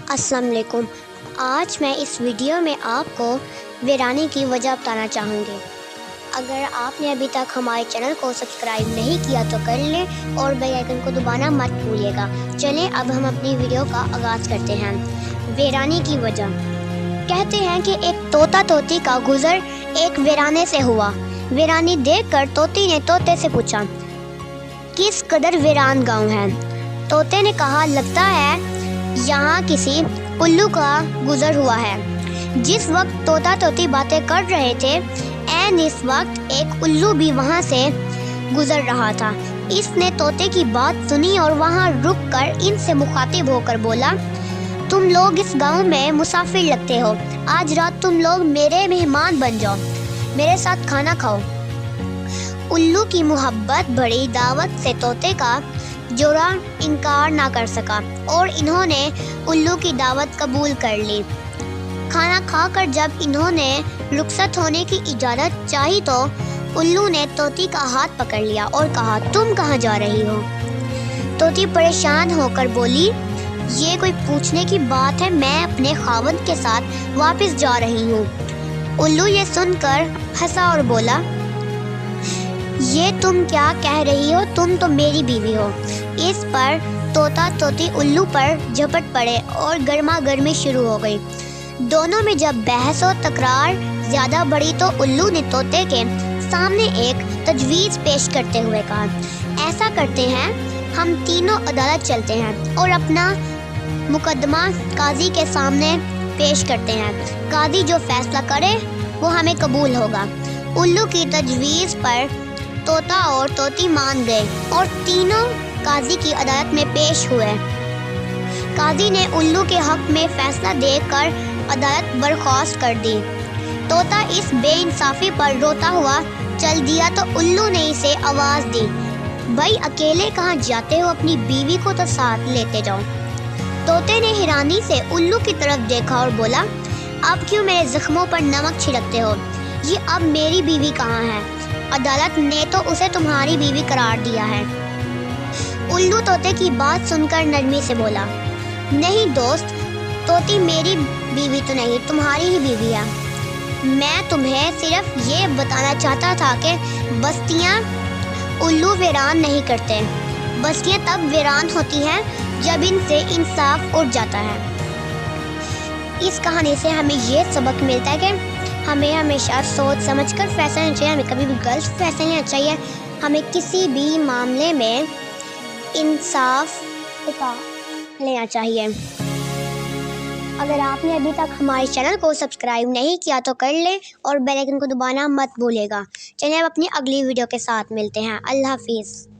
السلام علیکم۔ آج میں اس ویڈیو میں آپ کو ویرانی کی وجہ بتانا چاہوں گی۔ اگر آپ نے ابھی تک ہمارے چینل کو سبسکرائب نہیں کیا تو کر لیں اور بیل آئیکن کو دبانا مت بھولیے گا۔ چلیں اب ہم اپنی ویڈیو کا آغاز کرتے ہیں۔ ویرانی کی وجہ۔ کہتے ہیں کہ ایک طوطا طوطی کا گزر ایک ویرانے سے ہوا۔ ویرانی دیکھ کر طوطی نے طوطے سے پوچھا، کس قدر ویران گاؤں ہے؟ طوطے نے کہا، لگتا ہے یہاں کسی الو کا گزر ہوا ہے۔ جس وقت طوطا طوطی باتیں کر رہے تھے، عین اس وقت ایک الو بھی وہاں سے گزر رہا تھا۔ اس نے طوطے کی بات سنی اور وہاں رک کر ان سے مخاطب ہو کر بولا، تم لوگ اس گاؤں میں مسافر لگتے ہو، آج رات تم لوگ میرے مہمان بن جاؤ، میرے ساتھ کھانا کھاؤ۔ الو کی محبت بڑی دعوت سے طوطے کا جوڑا انکار نہ کر سکا اور انہوں نے الو کی دعوت قبول کر لی۔ کھانا کھا کر جب انہوں نے رخصت ہونے کی اجازت چاہی تو الو نے طوطی کا ہاتھ پکڑ لیا اور کہا، تم کہاں جا رہی ہو؟ طوطی پریشان ہو کر بولی، یہ کوئی پوچھنے کی بات ہے، میں اپنے خاوند کے ساتھ واپس جا رہی ہوں۔ الو یہ سن کر ہنسا اور بولا، یہ تم کیا کہہ رہی ہو، تم تو میری بیوی ہو۔ اس پر طوطا طوطی الو پر جھپٹ پڑے اور گرما گرمی شروع ہو گئی۔ دونوں میں جب بحث و تکرار زیادہ بڑھی تو الو نے طوطے کے سامنے ایک تجویز پیش کرتے ہوئے کہا، ایسا کرتے ہیں، ہم تینوں عدالت چلتے ہیں اور اپنا مقدمہ قاضی کے سامنے پیش کرتے ہیں، قاضی جو فیصلہ کرے وہ ہمیں قبول ہوگا۔ الو کی تجویز پر طوطا اور طوطی مان گئے اور تینوں قاضی کی عدالت میں پیش ہوئے۔ قاضی نے الو کے حق میں فیصلہ دے کر عدالت برخاست کر دی۔ طوطا اس بے انصافی پر روتا ہوا چل دیا تو الو نے اسے آواز دی، بھائی اکیلے کہاں جاتے ہو، اپنی بیوی کو تو ساتھ لیتے جاؤ۔ طوطے نے حیرانی سے الو کی طرف دیکھا اور بولا، اب کیوں میرے زخموں پر نمک چھڑکتے ہو؟ یہ اب میری بیوی کہاں ہے؟ عدالت نے تو اسے تمہاری بیوی قرار دیا ہے۔ الو طوطے کی بات سن کر نرمی سے بولا، نہیں دوست، طوطی میری بیوی تو نہیں، تمہاری ہی بیوی ہے۔ میں تمہیں صرف یہ بتانا چاہتا تھا کہ بستیاں الو ویران نہیں کرتے، بستیاں تب ویران ہوتی ہیں جب ان سے انصاف اٹھ جاتا ہے۔ اس کہانی سے ہمیں یہ سبق ملتا ہے کہ ہمیں ہمیشہ سوچ سمجھ کر فیصلہ لینا چاہیے، ہمیں کبھی بھی غلط فیصلہ نہیں لینا چاہیے، ہمیں کسی بھی معاملے میں انصاف کا لینا چاہیے۔ اگر آپ نے ابھی تک ہمارے چینل کو سبسکرائب نہیں کیا تو کر لیں اور بیل آئیکن کو دبانا مت بھولیے گا۔ چلیے اب اپنی اگلی ویڈیو کے ساتھ ملتے ہیں۔ اللہ حافظ۔